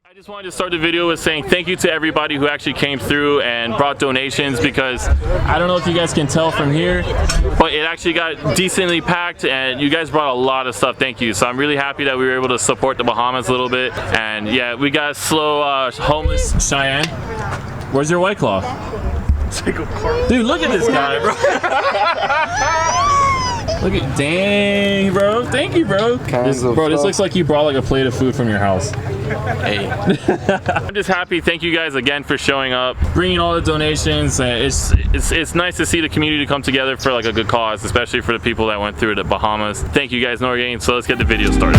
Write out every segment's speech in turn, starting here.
I just wanted to start the video with saying thank you to everybody who actually came through and brought donations, because I don't know if you guys can tell from here, but it actually got decently packed and you guys brought a lot of stuff. Thank you. So I'm really happy that we were able to support the Bahamas a little bit. And yeah, we got slow homeless. Cheyenne, where's your White Claw? Dude, look at this guy, bro. Look at, dang, bro. Thank you, bro. This looks like you brought like a plate of food from your house. Hey. I'm just happy. Thank you guys again for showing up, bringing all the donations. It's nice to see the community come together for like a good cause, especially for the people that went through the Bahamas. Thank you guys, Noir.TM. So let's get the video started.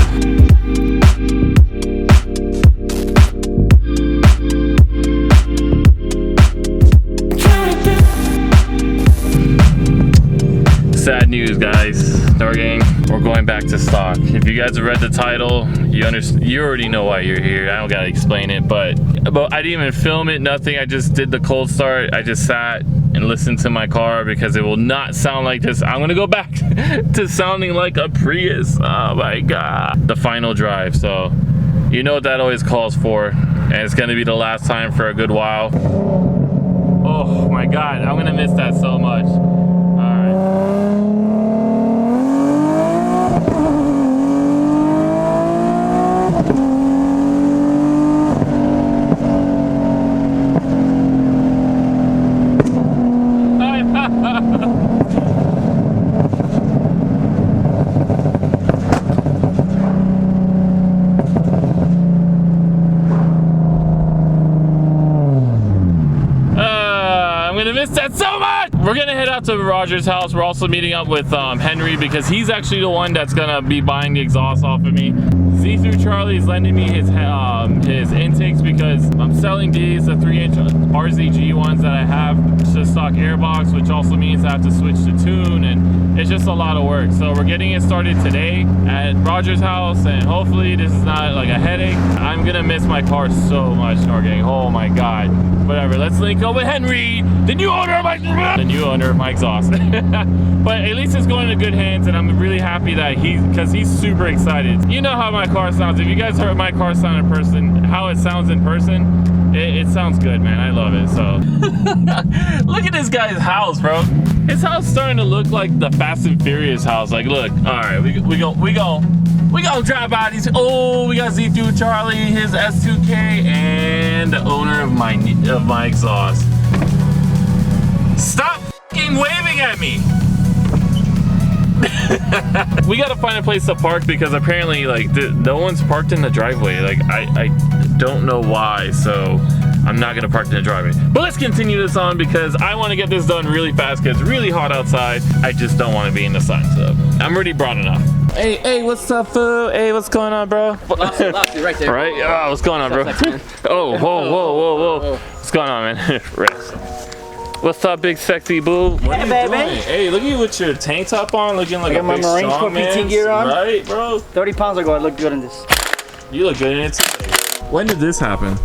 Sad news, guys. Noir.TM, we're going back to stock. If you guys have read the title, you already know why you're here. I don't gotta explain it, but I didn't even film it, nothing. I just did the cold start. I just sat and listened to my car because it will not sound like this. I'm gonna go back to sounding like a Prius. Oh my God. The final drive, so you know what that always calls for, and it's gonna be the last time for a good while. Oh my God, I'm gonna miss that so much. That so much. We're gonna head out to Roger's house. We're also meeting up with Henry, because he's actually the one that's gonna be buying the exhaust off of me. Z through Charlie is lending me his intakes, because I'm selling these, the 3-inch RZG ones that I have, to stock airbox, which also means I have to switch to tune, and it's just a lot of work. So we're getting it started today at Roger's house, and hopefully this is not like a headache. I'm gonna miss my car so much, Noir.TM. Oh my God. Whatever, let's link up with Henry, the new owner of my exhaust. But at least it's going in good hands, and I'm really happy that because he's super excited. You know how my car sounds. If you guys heard my car sound in person, how it sounds in person, it sounds good, man. I love it. So look at this guy's house, bro. His house is starting to look like the Fast and Furious house. Like, look, all right, we gonna drive by these. Oh, we got Z through Charlie, his S2K, and the owner of my exhaust. Stop f***ing waving at me. We gotta find a place to park, because apparently like no one's parked in the driveway. Like I don't know why, so I'm not gonna park in the driveway. But let's continue this on, because I want to get this done really fast, because it's really hot outside. I just don't want to be in the sun, so I'm already brought enough. Hey, what's up, fool? Hey, what's going on, bro? LasFIT, right there. Right? Oh, what's going on, bro? Oh, whoa. What's going on, man? Rex. What's up, big sexy boo? What are you doing? Hey, look at you with your tank top on, looking like a big strong man. Gear on. Right, bro? 30 pounds ago, I looked good in this. You look good in it too. When did this happen?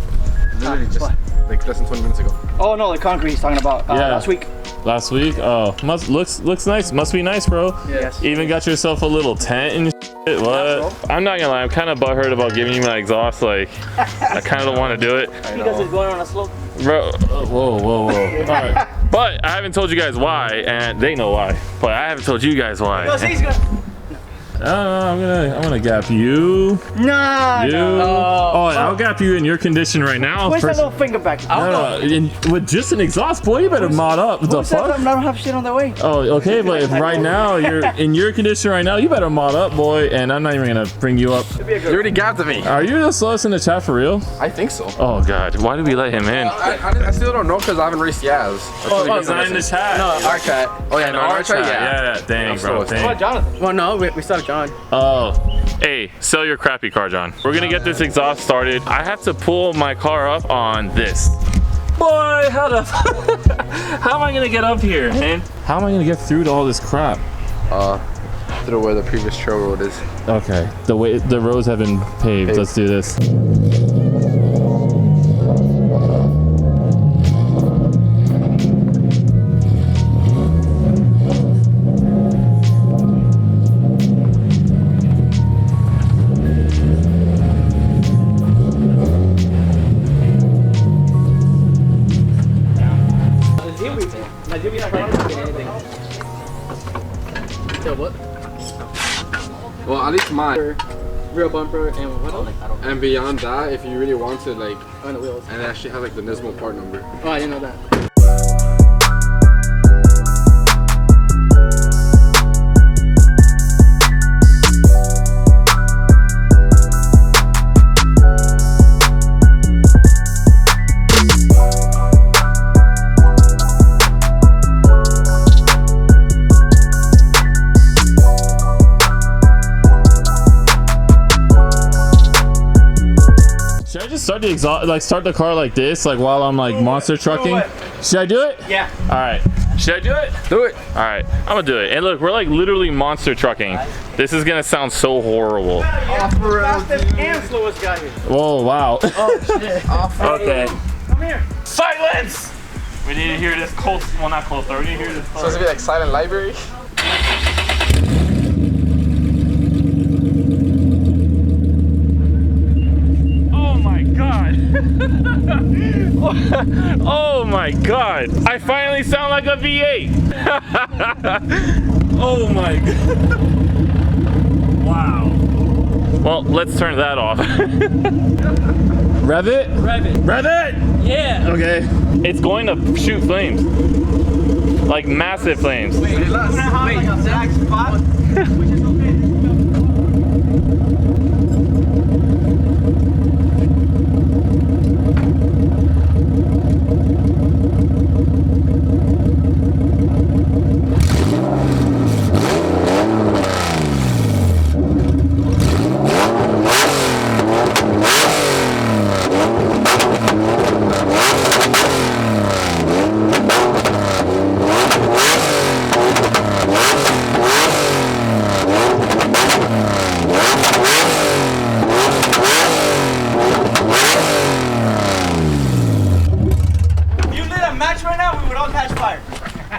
Literally just like less than 20 minutes ago. Oh no, the concrete he's talking about. Yeah. Last week. Last week? Oh, looks nice. Must be nice, bro. Yes. Even got yourself a little tent and shit. What? I'm not gonna lie, I'm kind of butthurt about giving you my exhaust. Like, I kind of don't want to do it. Because it's going on a slope. Bro, whoa. All right. But I haven't told you guys why, and they know why. But I haven't told you guys why. I'm gonna gap you. Nah. Oh, I'll gap you in your condition right now. Push that little finger back. No. With just an exhaust, boy, you better mod up. What the fuck? I don't have shit on the way. Oh, okay, but if right now you're in your condition right now, you better mod up, boy. And I'm not even gonna bring you up. You already gapped me. Are you the slowest in the chat for real? I think so. Oh God, why did we let him in? I still don't know, because I haven't raced Yaz. Oh, it's not in the chat. No, our chat. Oh yeah, no, our chat. Yeah. Dang, bro. Dang. What about Jonathan? Well, no, we started John. Oh, hey, sell your crappy car, John. We're gonna get this exhaust started. I have to pull my car up on this. Boy, how am I gonna get up here, man? How am I gonna get through to all this crap? Through where the previous trail road is. Okay, the roads have been paved. Let's do this. mine. Real bumper and what else? And beyond that, if you really want to, like, On the wheels. and it actually has like the Nismo part number. Oh, I didn't know that. Should I just start the exhaust, like start the car like this, like while I'm like monster trucking? Should I do it? Yeah. All right. Should I do it? Do it. All right. I'm gonna do it. And look, we're like literally monster trucking. This is gonna sound so horrible. Fastest and slowest guy here. Whoa! Wow. Oh shit. Okay. Come here. Silence. We need to hear this close. Well, not close. We need to hear this. So it's gonna be like silent library. Oh my god. Oh my god. I finally sound like a V8. Oh my god. Wow. Well, let's turn that off. Rev it? Rev it. Rev it! Yeah. Okay. It's going to shoot flames. Like massive flames. Wait, exact spot. Which is okay.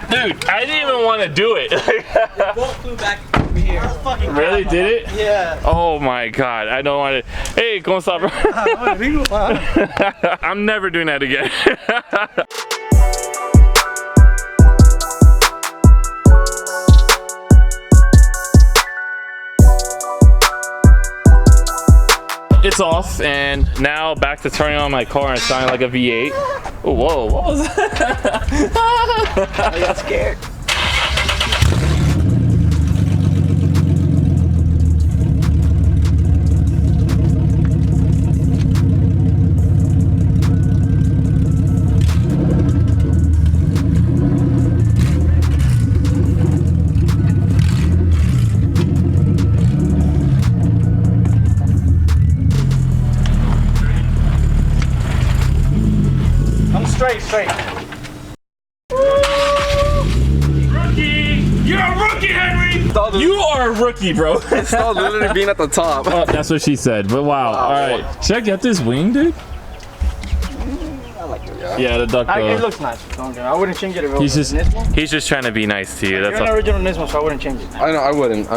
Dude, I didn't even want to do it. Bolt flew back over here. Really? Did it? Yeah. Oh my god, I don't want to. Hey, ¿cómo está, bro? I'm never doing that again. It's off, and now back to turning on my car and sounding like a V8. Oh, whoa, what was that? I got scared. Straight. Rookie! You're a rookie, Henry! You are a rookie, bro. It's still literally being at the top. Oh, that's what she said, but wow. All right. Should I get this wing, dude? I like it. Yeah, the Duckbill. It looks nice. I wouldn't change it if it was Nismo. He's just trying to be nice to you. That's You're an original Nismo, so I wouldn't change it. I know, I wouldn't.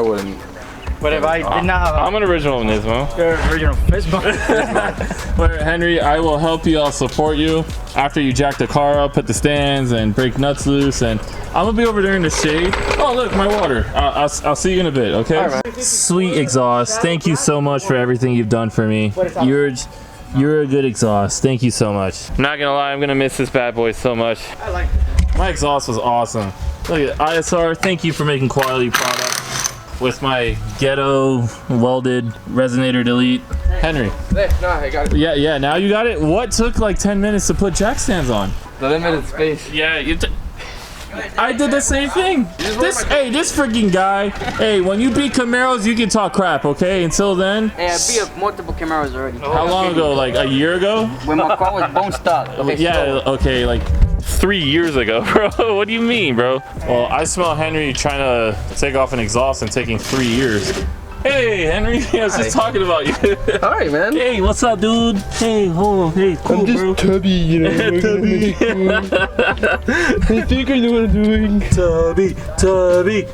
But if I did not have I'm an original Nismo. the original Nismo. But Henry, I will help you. I'll support you. After you jack the car up, put the stands and break nuts loose, and I'm gonna be over there in the shade. Oh look, my water. I'll see you in a bit, okay? All right. Sweet exhaust. Thank you so much for everything you've done for me. You're a good exhaust. Thank you so much. Not gonna lie, I'm gonna miss this bad boy so much. I like it. My exhaust was awesome. Look at ISR. Thank you for making quality products with my ghetto welded resonator delete. Henry. Hey, no, I got it. Yeah, now you got it. What took like 10 minutes to put jack stands on? The limited space. Yeah, I did the same thing. This freaking guy. Hey, when you beat Camaros, you can talk crap, okay? Until then. Hey, I beat multiple Camaros already. How long ago? Like a year ago? When my car was bone stock. Okay, Yeah, okay, like 3 years ago, bro. What do you mean, bro? Well, I smell Henry trying to take off an exhaust and taking 3 years. Hey, Henry, I was just talking about you. All right, man. Hey, what's up, dude? Hey, hey, cool, I'm just bro. tubby, you know. Tubby. I think I know what I'm doing. Tubby.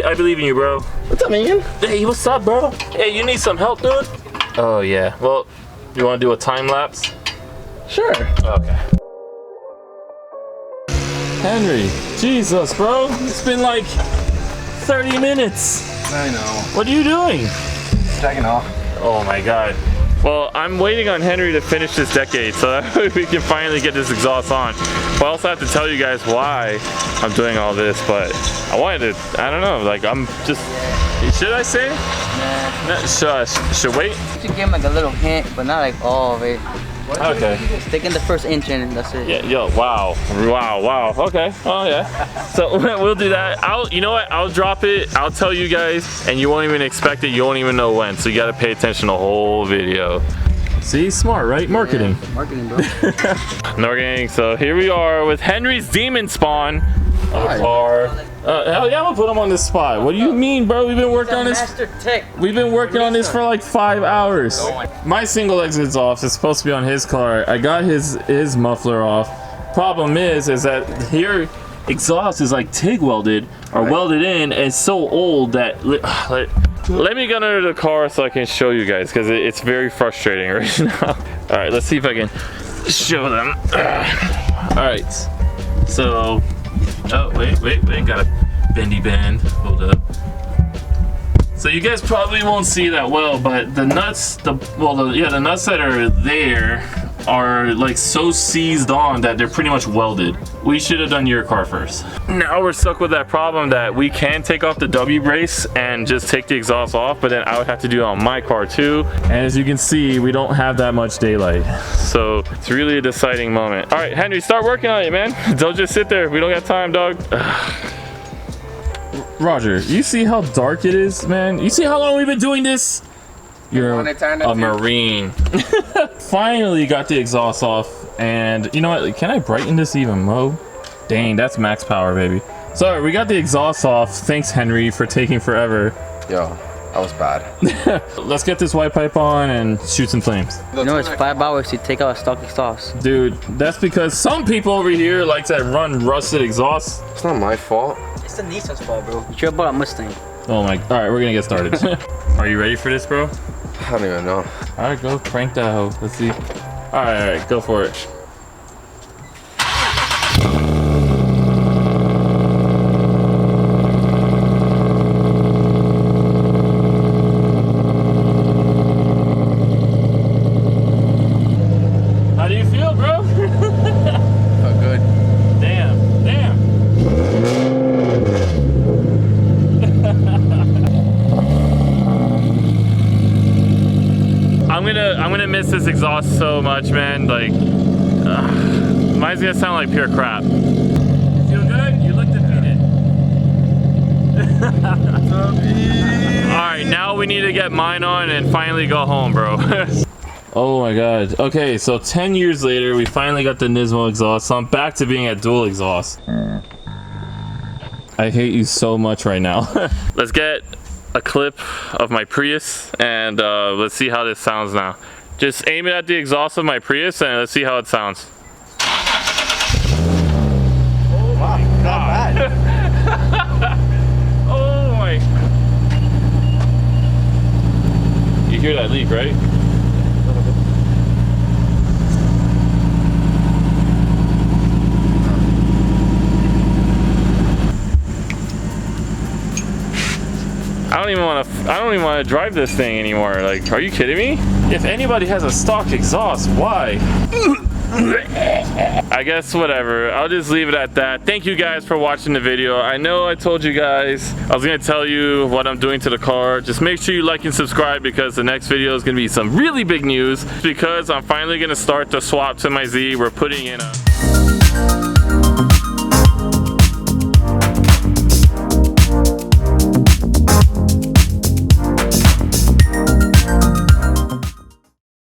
I believe in you, bro. What's up, man? Hey, what's up, bro? Hey, you need some help, dude? Oh, yeah. Well, you want to do a time lapse? Sure. Okay. Henry, Jesus, bro. It's been like 30 minutes. I know. What are you doing? sagging off. Oh my god. Well, I'm waiting on Henry to finish this decade so that we can finally get this exhaust on. But I also have to tell you guys why I'm doing all this, but I wanted to, I don't know, like I'm just, should I say? Nah. No, should wait? You should give him like a little hint, but not like all of it. Okay. Stick in the first inch and that's it. Yeah, yo, wow, okay, oh yeah. So we'll do that. You know what, I'll drop it, I'll tell you guys, and you won't even expect it, you won't even know when, so you gotta pay attention the whole video. See, smart, right? Marketing. Yeah, marketing, bro. Marketing, so here we are with Henry's Demon Spawn. Car. Hell yeah, I'm gonna put him on this spot. What do you mean, bro? We've been working on this. Master tech. We've been working on this for like 5 hours. My single exit's off. It's supposed to be on his car. I got his muffler off. Problem is that here exhaust is like TIG welded or welded in, and it's so old that let me get under the car so I can show you guys because it's very frustrating right now. All right, let's see if I can show them. All right, so. Oh, wait, got a bendy band, hold up. So you guys probably won't see that well, but the nuts, the nuts that are there are like so seized on that they're pretty much welded. We should have done your car first. Now we're stuck with that problem that we can take off the W brace and just take the exhaust off, but then I would have to do it on my car too. And as you can see, we don't have that much daylight. So it's really a deciding moment. All right, Henry, start working on it, man. Don't just sit there. We don't got time, dog. Roger, you see how dark it is, man? You see how long we've been doing this? You're a Marine. Finally got the exhaust off, and you know what? Can I brighten this even more? Dang, that's max power, baby. So we got the exhaust off. Thanks, Henry, for taking forever. Yo, that was bad. Let's get this white pipe on and shoot some flames. You know, it's 5 hours to take out a stock exhaust. Dude, that's because some people over here like to run rusted exhaust. It's not my fault. It's the Nissan's fault, bro. You sure about a Mustang? Oh my, all right, we're gonna get started. Are you ready for this, bro? I don't even know. All right, go crank that hoe. Let's see. All right, go for it. How do you feel, bro? Felt good. Damn. I'm gonna miss this exhaust so much, man. Like, mine's gonna sound like pure crap. You feel good? You look defeated. All right, now we need to get mine on and finally go home, bro. Oh my god. Okay, so 10 years later, we finally got the Nismo exhaust, so I'm back to being at dual exhaust. I hate you so much right now. Let's get a clip of my Prius and let's see how this sounds now. Just aim it at the exhaust of my Prius and let's see how it sounds. Oh my god. Oh my. You hear that leak, right? I don't even want to drive this thing anymore. Like, are you kidding me? If anybody has a stock exhaust, why? I guess whatever. I'll just leave it at that. Thank you guys for watching the video. I know I told you guys I was gonna tell you what I'm doing to the car. Just make sure you like and subscribe because the next video is gonna be some really big news because I'm finally gonna start the swap to my Z. We're putting in a